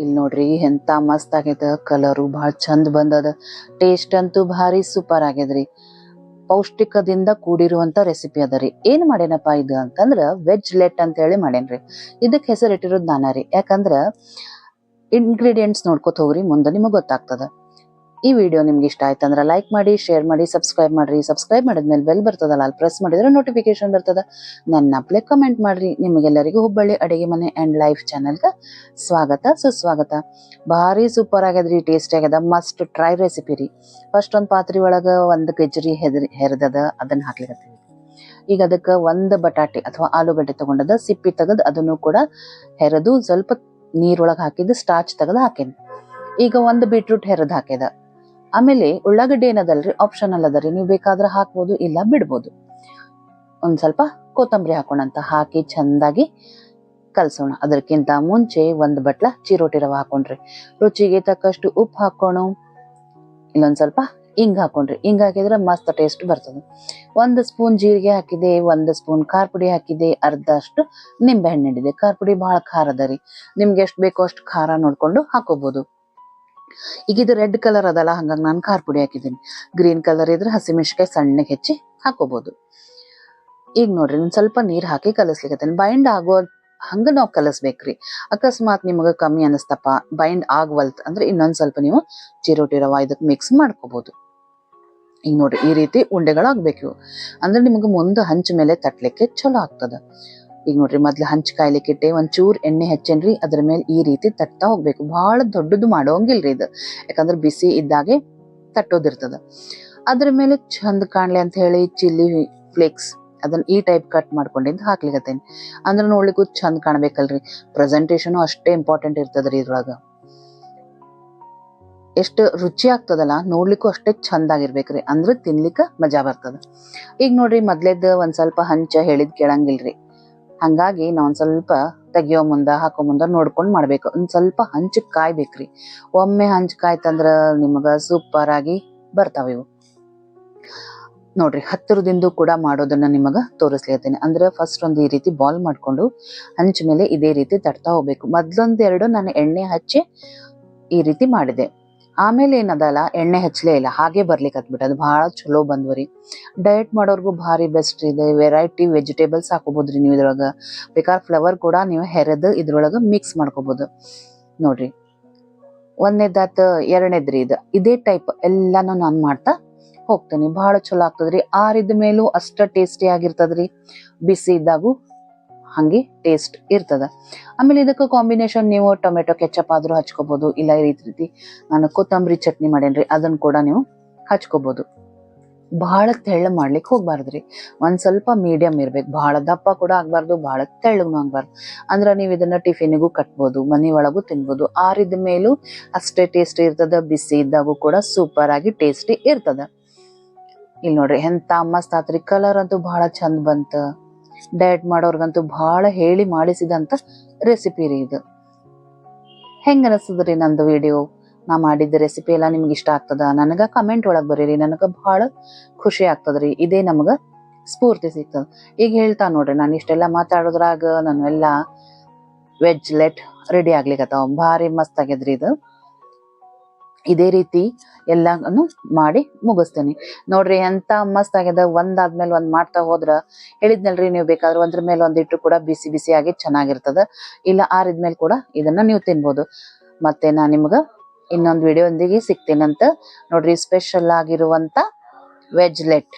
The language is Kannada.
ಇಲ್ಲಿ ನೋಡ್ರಿ ಎಂತ ಮಸ್ತ್ ಆಗೈತ, ಕಲರು ಬಹಳ ಚಂದ ಬಂದದ, ಟೇಸ್ಟ್ ಅಂತೂ ಭಾರಿ ಸೂಪರ್ ಆಗ್ಯದ್ರಿ. ಪೌಷ್ಟಿಕದಿಂದ ಕೂಡಿರುವಂತ ರೆಸಿಪಿ ಅದರಿ. ಏನ್ ಮಾಡೇನಪ್ಪ ಇದು ಅಂತಂದ್ರ ವೆಜ್ ಲೆಟ್ ಅಂತ ಹೇಳಿ ಮಾಡೇನ್ರಿ. ಇದಕ್ ಹೆಸರಿಟ್ಟಿರೋದ್ ನಾನ ರೀ. ಯಾಕಂದ್ರ ಇಂಗ್ರೀಡಿಯೆಂಟ್ಸ್ ನೋಡ್ಕೊತ ಹೋಗ್ರಿ, ಮುಂದೆ ನಿಮಗ್ ಗೊತ್ತಾಗ್ತದ. ಈ ವಿಡಿಯೋ ನಿಮ್ಗೆ ಇಷ್ಟ ಆಯ್ತಂದ್ರ ಲೈಕ್ ಮಾಡಿ, ಶೇರ್ ಮಾಡಿ, ಸಬ್ಸ್ಕ್ರೈಬ್ ಮಾಡ್ರಿ. ಸಬ್ಸ್ಕ್ರೈಬ್ ಮಾಡಿದ್ಮೇಲೆ ಬೆಲ್ ಬರ್ತದಲ್ಲ, ಅಲ್ಲಿ ಪ್ರೆಸ್ ಮಾಡಿದ್ರೆ ನೋಟಿಫಿಕೇಶನ್ ಬರ್ತದ. ನನ್ನ ಅಪ್ಲೆ ಕಮೆಂಟ್ ಮಾಡ್ರಿ. ನಿಮಗೆಲ್ಲರಿಗೂ ಹುಬ್ಬಳ್ಳಿ ಅಡಿಗೆ ಮನೆ ಅಂಡ್ ಲೈಫ್ ಚಾನೆಲ್ಗ ಸ್ವಾಗತ ಸುಸ್ವಾಗತ. ಭಾರಿ ಸೂಪರ್ ಆಗ್ಯದ್ರಿ, ಟೇಸ್ಟ್ ಆಗ್ಯದ, ಮಸ್ಟ್ ಟ್ರೈ ರೆಸಿಪಿ ರೀ. ಫಸ್ಟ್ ಒಂದ್ ಪಾತ್ರೆ ಒಳಗ ಒಂದ್ ಗಜ್ಜರಿ ಹೆರ್ದದ, ಅದನ್ನ ಹಾಕ್ಲಿಕತ್ತೀವಿ. ಈಗ ಅದಕ್ಕ ಒಂದ್ ಬಟಾಟೆ ಅಥವಾ ಆಲೂಗಡ್ಡೆ ತಗೊಂಡದ, ಸಿಪ್ಪಿ ತೆಗದ್ ಅದನ್ನು ಕೂಡ ಹೆರದು ಸ್ವಲ್ಪ ನೀರೊಳಗೆ ಹಾಕಿದ್ದು ಸ್ಟಾರ್ಚ್ ತೆಗೆದು ಹಾಕೇನಿ. ಈಗ ಒಂದ್ ಬೀಟ್ರೂಟ್ ಹೆರದ್ ಹಾಕಿದ. ಆಮೇಲೆ ಉಳ್ಳಾಗಡ್ಡಿ ಏನದಲ್ರಿ ಆಪ್ಷನಲ್ ಅದರಿ, ನೀವು ಬೇಕಾದ್ರೆ ಹಾಕ್ಬೋದು, ಇಲ್ಲ ಬಿಡ್ಬೋದು. ಒಂದ್ ಸ್ವಲ್ಪ ಕೊತ್ತಂಬರಿ ಹಾಕೋಣಂತ ಹಾಕಿ ಚಂದಾಗಿ ಕಲ್ಸೋಣ. ಅದಕ್ಕಿಂತ ಮುಂಚೆ ಒಂದ್ ಬಟ್ಲ ಚಿರೋಟಿ ರವೆ ಹಾಕೊಂಡ್ರಿ, ರುಚಿಗೆ ತಕ್ಕಷ್ಟು ಉಪ್ಪು ಹಾಕೋಣ, ಇಲ್ಲೊಂದ್ ಸ್ವಲ್ಪ ಹಿಂಗ್ ಹಾಕೊಂಡ್ರಿ. ಹಿಂಗ್ ಹಾಕಿದ್ರೆ ಮಸ್ತ್ ಟೇಸ್ಟ್ ಬರ್ತದೆ. 1 ಸ್ಪೂನ್ ಜೀರಿಗೆ ಹಾಕಿದೆ, 1 ಸ್ಪೂನ್ ಖಾರ ಪುಡಿ ಹಾಕಿದೆ, ಅರ್ಧಷ್ಟು ನಿಂಬೆ ಹಣ್ಣು ಹಿಡಿದೆ. ಖಾರ ಪುಡಿ ಬಹಳ ಖಾರ ಅದರಿ, ನಿಮ್ಗೆ ಎಷ್ಟು ಬೇಕೋ ಅಷ್ಟು ಖಾರ ನೋಡ್ಕೊಂಡು ಹಾಕೋಬಹುದು. ಈಗ ಇದು ರೆಡ್ ಕಲರ್ ಅದಲ್ಲ, ಹಂಗಾಗಿ ನಾನು ಖಾರ ಪುಡಿ ಹಾಕಿದ್ದೀನಿ. ಗ್ರೀನ್ ಕಲರ್ ಇದ್ರೆ ಹಸಿಮೆಣಸಿನಕಾಯಿ ಸಣ್ಣಗೆ ಹೆಚ್ಚಿ ಹಾಕೋಬಹುದು. ಈಗ ನೋಡ್ರಿ, ಒಂದ್ ಸ್ವಲ್ಪ ನೀರ್ ಹಾಕಿ ಕಲಸ್ಲಿಕ್ಕೆ ಬೈಂಡ್ ಆಗೋ ಹಂಗ ನಾವು ಕಲಸ್ಬೇಕ್ರಿ. ಅಕಸ್ಮಾತ್ ನಿಮಗ ಕಮ್ಮಿ ಅನಸ್ತಪ್ಪ, ಬೈಂಡ್ ಆಗವಲ್ತ್ ಅಂದ್ರೆ ಇನ್ನೊಂದ್ ಸ್ವಲ್ಪ ನೀವು ಚಿರೋಟಿ ರವಾ ಇದಕ್ ಮಿಕ್ಸ್ ಮಾಡ್ಕೋಬಹುದು. ಈಗ ನೋಡ್ರಿ, ಈ ರೀತಿ ಉಂಡೆಗಳಾಗ್ಬೇಕು, ಅಂದ್ರೆ ನಿಮ್ಗೆ ಮುಂದೆ ಹಂಚ ಮೇಲೆ ತಟ್ಲಿಕ್ಕೆ ಚಲೋ ಆಗ್ತದ. ಈಗ ನೋಡ್ರಿ, ಮೊದ್ಲು ಹಂಚ್ ಕಾಯ್ಲಿಕ್ಕೆ ಇಟ್ಟೆ, ಒಂಚೂರ್ ಎಣ್ಣೆ ಹಚ್ಚೇನ್ರಿ, ಅದ್ರ ಮೇಲೆ ಈ ರೀತಿ ತಟ್ತಾ ಹೋಗ್ಬೇಕು. ಬಹಳ ದೊಡ್ಡದು ಮಾಡೋಂಗಿಲ್ರಿ ಇದು, ಯಾಕಂದ್ರೆ ಬಿಸಿ ಇದ್ದಾಗೆ ತಟ್ಟೋದಿರ್ತದ. ಅದ್ರ ಮೇಲೆ ಚಂದ ಕಾಣ್ಲಿ ಅಂತ ಹೇಳಿ ಚಿಲ್ಲಿ ಫ್ಲೇಕ್ಸ್ ಅದನ್ನ ಈ ಟೈಪ್ ಕಟ್ ಮಾಡ್ಕೊಂಡಿದ್ದು ಹಾಕ್ಲಿಕತ್ತೇನಿ. ಅಂದ್ರೆ ನೋಡ್ಲಿಕ್ಕೂ ಚಂದ ಕಾಣ್ಬೇಕಲ್ರಿ. ಪ್ರೆಸೆಂಟೇಶನ್ ಅಷ್ಟೇ ಇಂಪಾರ್ಟೆಂಟ್ ಇರ್ತದ್ರಿ ಇದ್ರೊಳಗ. ಎಷ್ಟು ರುಚಿ ಆಗ್ತದಲ್ಲ, ನೋಡ್ಲಿಕ್ಕೂ ಅಷ್ಟೇ ಚಂದ ಆಗಿರ್ಬೇಕ್ರಿ, ಅಂದ್ರೆ ತಿನ್ಲಿಕ್ಕ ಮಜಾ ಬರ್ತದ. ಈಗ ನೋಡ್ರಿ, ಮೊದ್ಲೇದ್ ಒಂದ್ ಸ್ವಲ್ಪ ಹಂಚ ಹೇಳಿದ್ ಕೇಳಂಗಿಲ್ರಿ, ಹಂಗಾಗಿ ನಾವ್ ಒಂದ್ ಸ್ವಲ್ಪ ತೆಗಿಯೋ ಮುಂದ ಹಾಕೋ ಮುಂದ ನೋಡ್ಕೊಂಡ್ ಮಾಡ್ಬೇಕು. ಒಂದ್ ಸ್ವಲ್ಪ ಹಂಚ್ ಕಾಯ್ಬೇಕ್ರಿ. ಒಮ್ಮೆ ಹಂಚ್ ಕಾಯ್ತಂದ್ರ ನಿಮಗ ಸೂಪರ್ ಆಗಿ ಬರ್ತಾವ ಇವು. ನೋಡ್ರಿ, ಹತ್ತಿರದಿಂದ ಕೂಡ ಮಾಡೋದನ್ನ ನಿಮಗ ತೋರಿಸ್ಲಿಕತ್ತೀನಿ. ಅಂದ್ರೆ ಫಸ್ಟ್ ಒಂದ್ ಈ ರೀತಿ ಬಾಲ್ ಮಾಡ್ಕೊಂಡು ಹಂಚ ಮೇಲೆ ಇದೇ ರೀತಿ ತಟ್ತಾ ಹೋಗ್ಬೇಕು. ಮೊದ್ಲೊಂದೆರಡು ನಾನು ಎಣ್ಣೆ ಹಚ್ಚಿ ಈ ರೀತಿ ಮಾಡಿದೆ. ಆಮೇಲೆ ಏನದಲ್ಲ, ಎಣ್ಣೆ ಹಚ್ಚಲೇ ಇಲ್ಲ, ಹಾಗೆ ಬರ್ಲಿಕ್ಕೆ ಹತ್ಬಿಟ್ಟು ಅದು ಬಹಳ ಚಲೋ ಬಂದ್ವರಿ. ಡಯಟ್ ಮಾಡೋರ್ಗು ಭಾರಿ ಬೆಸ್ಟ್ ಇದೆ. ವೆರೈಟಿ ವೆಜಿಟೇಬಲ್ಸ್ ಹಾಕೋಬಹುದ್ರಿ ನೀವು ಇದ್ರೊಳಗ. ಬೇಕಾದ್ರೆ ಫ್ಲವರ್ ಕೂಡ ನೀವು ಹೆರೆದು ಇದ್ರೊಳಗ ಮಿಕ್ಸ್ ಮಾಡ್ಕೋಬಹುದು. ನೋಡ್ರಿ, ಒಂದನೇದಾತ, ಎರಡನೇದ್ರಿ ಇದು. ಇದೇ ಟೈಪ್ ಎಲ್ಲಾನು ನಾನು ಮಾಡ್ತಾ ಹೋಗ್ತೇನೆ. ಬಹಳ ಚಲೋ ಆಗ್ತದ್ರಿ. ಆರಿದ ಮೇಲೂ ಅಷ್ಟ ಟೇಸ್ಟಿ ಆಗಿರ್ತದ್ರಿ, ಬಿಸಿ ಇದ್ದಾಗೂ ಹಂಗೆ ಟೇಸ್ಟ್ ಇರ್ತದ. ಆಮೇಲೆ ಇದಕ್ಕೆ ಕಾಂಬಿನೇಷನ್ ನೀವು ಟೊಮೆಟೊ ಕೆಚಪ್ ಆದ್ರೂ ಹಚ್ಕೋಬಹುದು, ಇಲ್ಲ ಈ ರೀತಿ ನಾನು ಕೊತ್ತಂಬರಿ ಚಟ್ನಿ ಮಾಡೇನ್ರಿ, ಅದನ್ನ ಕೂಡ ನೀವು ಹಚ್ಕೋಬಹುದು. ಬಹಳ ತೆಳ್ಳ ಮಾಡ್ಲಿಕ್ಕೆ ಹೋಗ್ಬಾರ್ದ್ರಿ, ಒಂದ್ ಸ್ವಲ್ಪ ಮೀಡಿಯಂ ಇರ್ಬೇಕು. ಬಹಳ ದಪ್ಪ ಕೂಡ ಆಗ್ಬಾರ್ದು, ಬಹಳ ತೆಳ್ಳಗೂ ಆಗ್ಬಾರ್ದು. ಅಂದ್ರ ನೀವು ಇದನ್ನ ಟಿಫಿನಿಗೂ ಕಟ್ಬೋದು, ಮನಿ ಒಳಗೂ ತಿನ್ಬೋದು. ಆರಿದ ಮೇಲೂ ಅಷ್ಟೇ ಟೇಸ್ಟಿ ಇರ್ತದ, ಬಿಸಿ ಇದ್ದಾಗೂ ಕೂಡ ಸೂಪರ್ ಆಗಿ ಟೇಸ್ಟಿ ಇರ್ತದ. ಇಲ್ಲಿ ನೋಡ್ರಿ, ಎಂತ ಮಸ್ತ್ ಆತ್ರಿ. ಕಲರ್ ಅಂತೂ ಬಹಳ ಚಂದ ಬಂತ. ಡಯಟ್ ಮಾಡೋರ್ಗಂತೂ ಬಹಳ ಹೇಳಿ ಮಾಡಿಸಿದಂತ ರೆಸಿಪಿ ರೀ ಇದು. ಹೆಂಗ ಅನಿಸ್ತದ್ರಿ ನಂದು ವಿಡಿಯೋ? ನಾ ಮಾಡಿದ್ದ ರೆಸಿಪಿ ಎಲ್ಲ ನಿಮ್ಗೆ ಇಷ್ಟ ಆಗ್ತದ? ನನಗ ಕಮೆಂಟ್ ಒಳಗ್ ಬರೀರಿ, ನನಗ ಬಹಳ ಖುಷಿ ಆಗ್ತದ್ರಿ. ಇದೇ ನಮಗ ಸ್ಫೂರ್ತಿ ಸಿಗ್ತದ. ಈಗ ಹೇಳ್ತಾ ನೋಡ್ರಿ, ನಾನು ಇಷ್ಟೆಲ್ಲಾ ಮಾತಾಡೋದ್ರಾಗ ನಾನು ಎಲ್ಲಾ ವೆಜ್ ಲೆಟ್ ರೆಡಿ ಆಗ್ಲಿಕ್ಕತ್ತಾವ. ಭಾರಿ ಮಸ್ತ್ ಆಗ್ಯದ್ರಿ ಇದು. ಇದೇ ರೀತಿ ಎಲ್ಲಾನು ಮಾಡಿ ಮುಗಿಸ್ತೇನೆ. ನೋಡ್ರಿ, ಎಂತ ಮಸ್ತ್ ಆಗ್ಯದ. ಒಂದಾದ್ಮೇಲೆ ಒಂದ್ ಮಾಡ್ತಾ ಹೋದ್ರ, ಹೇಳಿದ್ನಲ್ರಿ, ನೀವು ಬೇಕಾದ್ರೆ ಒಂದ್ರ ಮೇಲೆ ಒಂದಿಟ್ಟು ಕೂಡ ಬಿಸಿ ಬಿಸಿಯಾಗಿ ಚೆನ್ನಾಗಿರ್ತದ. ಇಲ್ಲ ಆರಿದ್ಮೇಲೆ ಕೂಡ ಇದನ್ನ ನೀವು ತಿನ್ಬೋದು. ಮತ್ತೆ ನಾನ್ ನಿಮ್ಗ ಇನ್ನೊಂದು ವಿಡಿಯೋ ಒಂದಿಗೆ ಸಿಗ್ತೇನಂತ. ನೋಡ್ರಿ, ಸ್ಪೆಷಲ್ ಆಗಿರುವಂತ ವೆಜ್ ಲೆಟ್